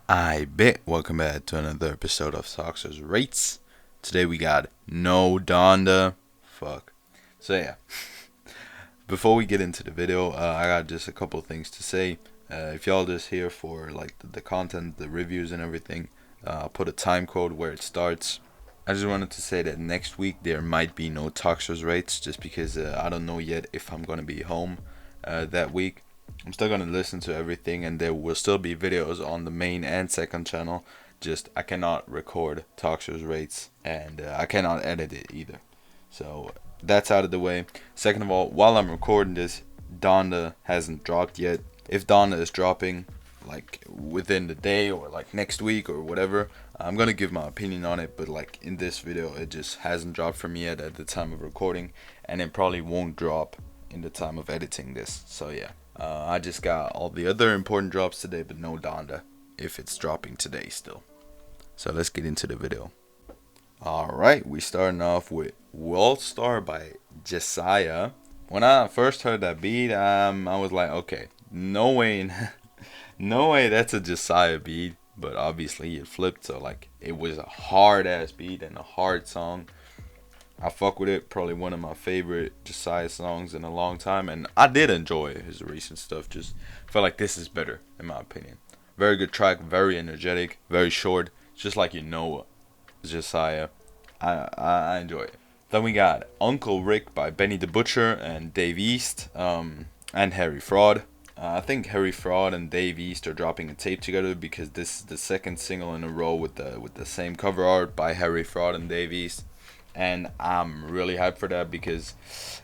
I bet. Welcome back to another episode of Toxiris Rates. Today we got no DONDA. Fuck. So yeah, before we get into the video, I got just a couple things to say. If y'all just here for like the content, the reviews and everything, I'll put a time code where it starts. I just wanted to say that next week there might be no Toxiris Rates just because I don't know yet if I'm gonna be home that week. I'm still gonna listen to everything, and there will still be videos on the main and second channel. Just I cannot record Toxiris Rates, and I cannot edit it either. So that's out of the way. Second of all, while I'm recording this, DONDA hasn't dropped yet. If DONDA is dropping like within the day or like next week or whatever, I'm gonna give my opinion on it. But like in this video, it just hasn't dropped for me yet at the time of recording, and it probably won't drop in the time of editing this. So yeah. I just got all the other important drops today, but no DONDA, if it's dropping today still. So let's get into the video. Alright, we starting off with World Star by Jasiah. When I first heard that beat, I was like, okay, no way, no way that's a Jasiah beat. But obviously it flipped, so like it was a hard ass beat and a hard song. I fuck with it. Probably one of my favorite Jasiah songs in a long time. And I did enjoy his recent stuff. Just felt like this is better, in my opinion. Very good track. Very energetic. Very short. Just like Jasiah. I enjoy it. Then we got Uncle Rick by Benny the Butcher and Dave East. And Harry Fraud. I think Harry Fraud and Dave East are dropping a tape together because this is the second single in a row with the same cover art by Harry Fraud and Dave East. And I'm really hyped for that because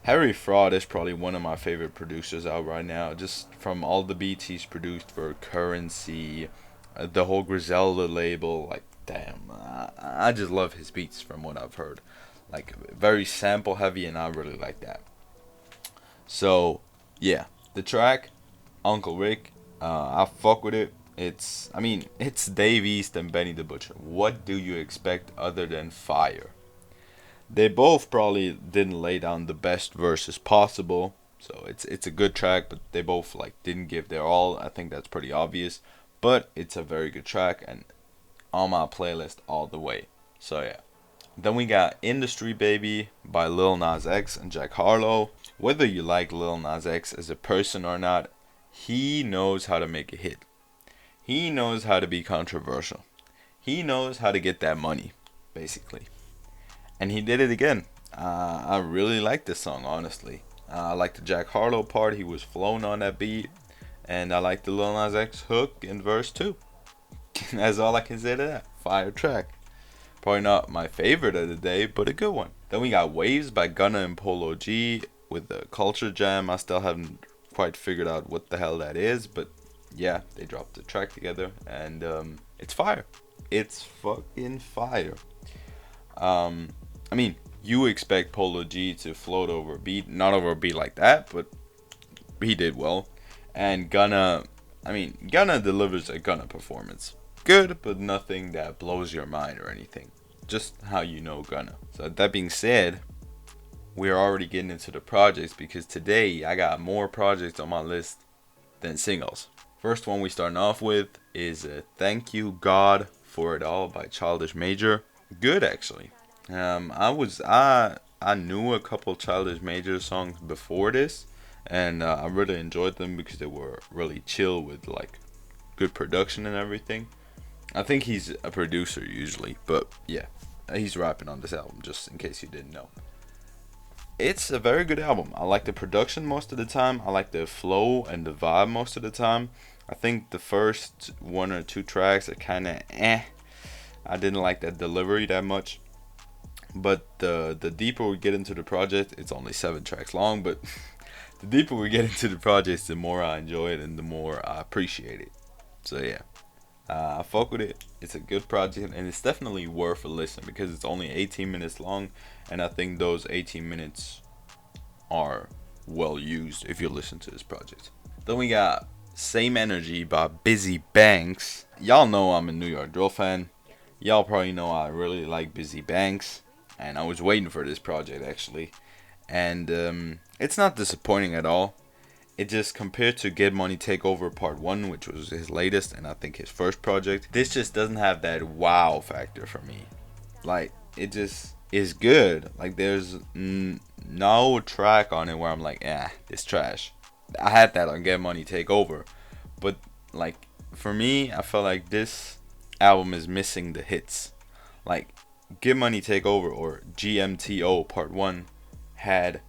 Harry Fraud is probably one of my favorite producers out right now. Just from all the beats he's produced for Currency, the whole Griselda label. Like, damn, I just love his beats from what I've heard. Like, very sample heavy, and I really like that. So, yeah, the track, Uncle Rick, I fuck with it. It's Dave East and Benny the Butcher. What do you expect other than fire? They both probably didn't lay down the best verses possible, so it's a good track, but they both like didn't give their all. I think that's pretty obvious, but it's a very good track and on my playlist all the way. So yeah. Then we got Industry Baby by Lil Nas X and Jack Harlow. Whether you like Lil Nas X as a person or not, he knows how to make a hit. He knows how to be controversial. He knows how to get that money, basically. And he did it again. I really like this song, honestly. I like the Jack Harlow part. He was flowing on that beat. And I like the Lil Nas X hook in verse 2. That's all I can say to that. Fire track. Probably not my favorite of the day, but a good one. Then we got Waves by Gunna and Polo G with the Culture Jam. I still haven't quite figured out what the hell that is. But yeah, they dropped the track together. And it's fire. It's fucking fire. You expect Polo G to float over a beat, not over a beat like that, but he did well. And Gunna delivers a Gunna performance. Good, but nothing that blows your mind or anything. Just how you know Gunna. So that being said, we're already getting into the projects because today I got more projects on my list than singles. First one we starting off with is Thank You God for It All by Childish Major. Good actually. I knew a couple Childish Major songs before this, and I really enjoyed them because they were really chill with like good production and everything. I think he's a producer usually, but yeah, he's rapping on this album just in case you didn't know. It's a very good album. I like the production most of the time. I like the flow and the vibe most of the time. I think the first one or two tracks are kind of I didn't like that delivery that much. But the deeper we get into the project, it's only 7 tracks long, but the deeper we get into the project, the more I enjoy it and the more I appreciate it. So yeah, I fuck with it. It's a good project and it's definitely worth a listen because it's only 18 minutes long, and I think those 18 minutes are well used if you listen to this project. Then we got Same Energy by Bizzy Banks. Y'all know I'm a New York Drill fan. Y'all probably know I really like Bizzy Banks. And I was waiting for this project actually, and it's not disappointing at all. it just compared to Get Money Take Over Part 1, which was his latest and I think his first project, this just doesn't have that wow factor for me. Like, it just is good. Like, there's no track on it where I'm like, it's trash. I had that on Get Money Take Over. But, like, for me, I felt like this album is missing the hits. Like, Get Money Take Over or GMTO Part 1 had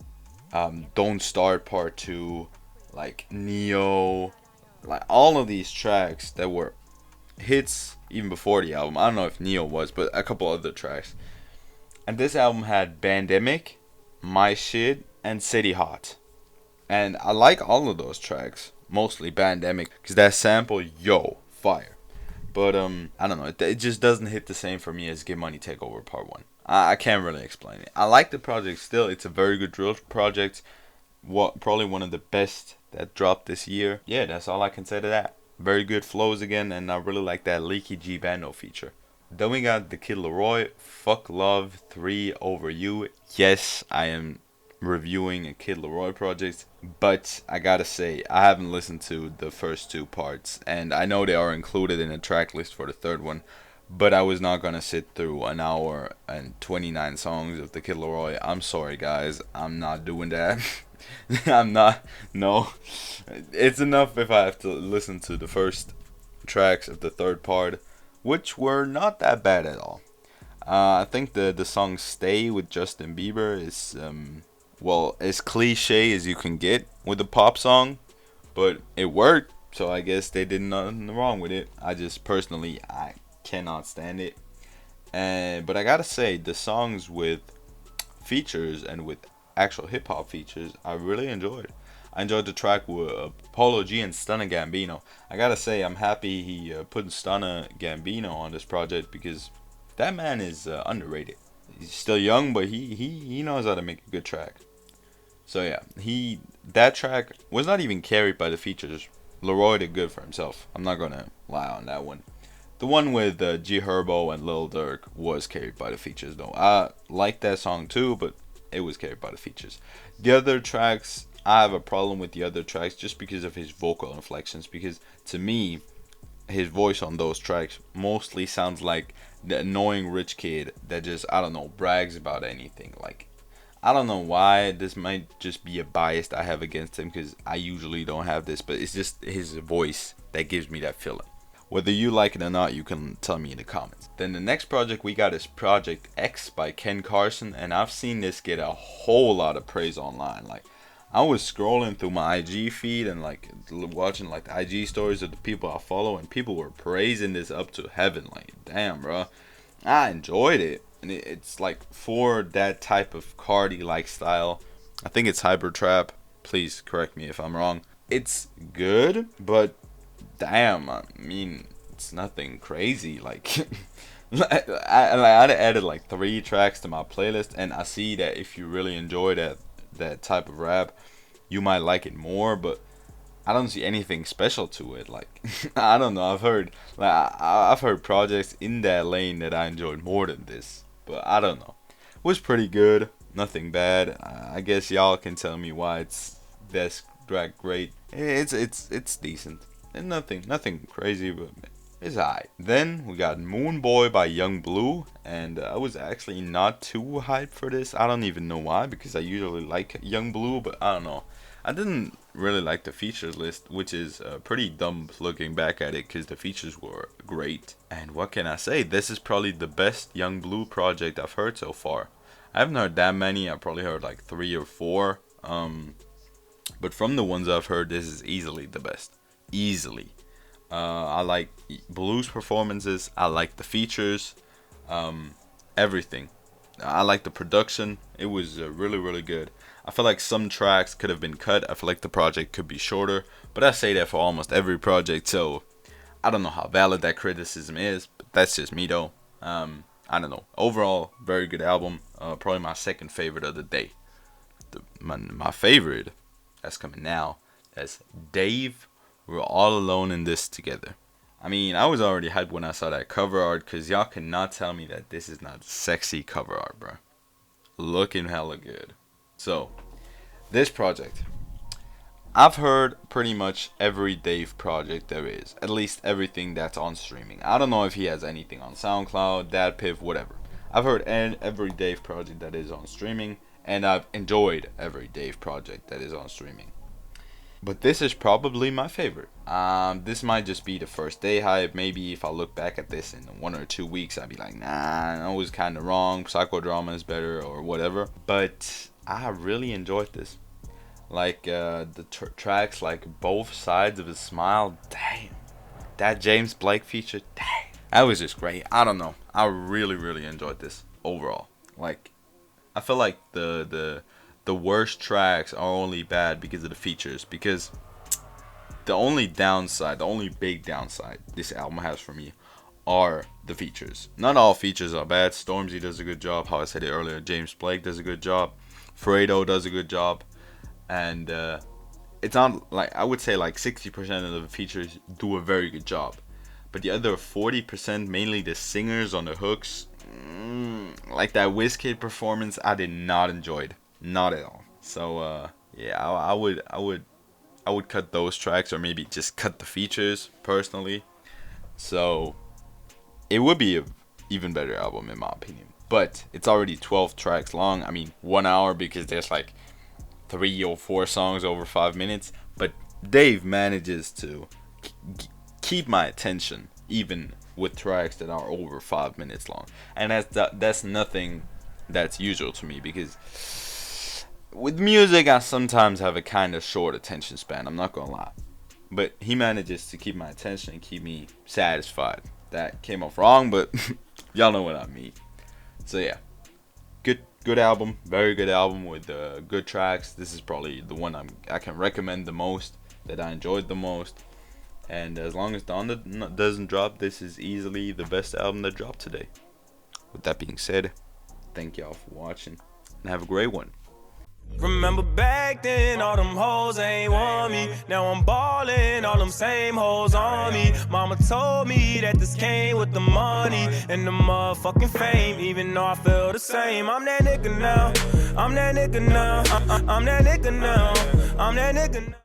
Don't Start Part 2, like Neo, like all of these tracks that were hits even before the album. I don't know if Neo was, but a couple other tracks. And this album had Bandemic, My Shit, and City Hot. And I like all of those tracks, mostly Bandemic, because that sample, fire. But I don't know, it just doesn't hit the same for me as Get Money Take Over Part 1. I can't really explain it. I like the project still. It's a very good drill project. Probably one of the best that dropped this year. Yeah, that's all I can say to that. Very good flows again, and I really like that Leaky G Bando feature. Then we got the Kid Laroi, Fuck Love 3 Over You. Yes, I am reviewing a Kid Laroi project, but I gotta say, I haven't listened to the first two parts, and I know they are included in a track list for the third one, but I was not gonna sit through an hour and 29 songs of the Kid Laroi. I'm sorry, guys, I'm not doing that. No. It's enough if I have to listen to the first tracks of the third part, which were not that bad at all. I think the song Stay with Justin Bieber is, as cliche as you can get with a pop song, but it worked, so I guess they did nothing wrong with it. I just personally, I cannot stand it. But I gotta say, the songs with features and with actual hip hop features, I really enjoyed. I enjoyed the track with Polo G and Stunna Gambino. I gotta say, I'm happy he put Stunna Gambino on this project because that man is underrated. He's still young, but he knows how to make a good track. So yeah, that track was not even carried by the features. Laroi did good for himself. I'm not gonna lie on that one. The one with G Herbo and Lil Durk was carried by the features though. I like that song too, but it was carried by the features. The other tracks, I have a problem with the other tracks just because of his vocal inflections. Because to me, his voice on those tracks mostly sounds like the annoying rich kid that just, I don't know, brags about anything. Like, I don't know why. This might just be a bias I have against him because I usually don't have this, but it's just his voice that gives me that feeling. Whether you like it or not, you can tell me in the comments. Then the next project we got is Project X by Ken Carson, and I've seen this get a whole lot of praise online. Like, I was scrolling through my IG feed and like watching like the IG stories of the people I follow, and people were praising this up to heaven. Like, damn, bro, I enjoyed it, and it's like for that type of Cardi-like style. I think it's hyper trap. Please correct me if I'm wrong. It's good, but damn, I mean, it's nothing crazy. Like, I added like 3 tracks to my playlist, and I see that if you really enjoy that type of rap, you might like it more, but I don't see anything special to it. Like, I don't know, I've heard projects in that lane that I enjoyed more than this, but I don't know. It was pretty good, nothing bad. I guess y'all can tell me why it's that's great. It's decent. And nothing crazy, but it's alright. Then we got Moon Boy by Young Blue, and I was actually not too hyped for this. I don't even know why, because I usually like Young Blue, but I don't know. I didn't really like the features list, which is pretty dumb looking back at it, because the features were great. And what can I say? This is probably the best Young Blue project I've heard so far. I haven't heard that many. I probably heard like 3 or 4. But from the ones I've heard, this is easily the best. Easily. I like Blue's performances. I like the features. Everything. I like the production. It was really good. I feel like some tracks could have been cut. I feel like the project could be shorter, but I say that for almost every project, so I don't know how valid that criticism is, but that's just me though. I don't know. Overall, very good album. Probably my second favorite of the day. My favorite that's coming now is Dave. We're all alone in this together. I mean, I was already hyped when I saw that cover art, because y'all cannot tell me that this is not sexy cover art, bro. Looking hella good. So, this project, I've heard pretty much every Dave project there is, at least everything that's on streaming. I don't know if he has anything on SoundCloud, DatPiff, whatever. I've heard every Dave project that is on streaming, and I've enjoyed every Dave project that is on streaming. But this is probably my favorite. This might just be the first day hype. Maybe if I look back at this in 1 or 2 weeks, I'd be like, nah, I was kind of wrong. Psychodrama is better or whatever. But I really enjoyed this. Like the tracks, like Both Sides of a Smile. Damn. That James Blake feature. Damn. That was just great. I don't know. I really enjoyed this overall. Like, I feel like the worst tracks are only bad because of the features. Because the only big downside this album has for me are the features. Not all features are bad. Stormzy does a good job. How I said it earlier, James Blake does a good job. Fredo does a good job. And it's not like, I would say like 60% of the features do a very good job. But the other 40%, mainly the singers on the hooks, like that WizKid performance, I did not enjoy it. Not at all. So yeah, I would cut those tracks, or maybe just cut the features personally. So it would be a even better album in my opinion. But it's already 12 tracks long. I mean, 1 hour because there's like 3 or 4 songs over 5 minutes. But Dave manages to keep my attention even with tracks that are over 5 minutes long, and that's nothing that's usual to me, because with music I sometimes have a kind of short attention span, I'm not gonna lie, but he manages to keep my attention and keep me satisfied. That came off wrong, but y'all know what I mean. So yeah, good album, very good album with good tracks. This is probably the one I can recommend the most, that I enjoyed the most. And as long as DONDA doesn't drop, this is easily the best album that dropped today. With that being said, thank y'all for watching, and have a great one. Remember back then, all them hoes ain't want me. Now I'm ballin', all them same hoes on me. Mama told me that this came with the money and the motherfucking fame, even though I feel the same. I'm that nigga now, I'm that nigga now, I'm that nigga now, I'm that nigga now.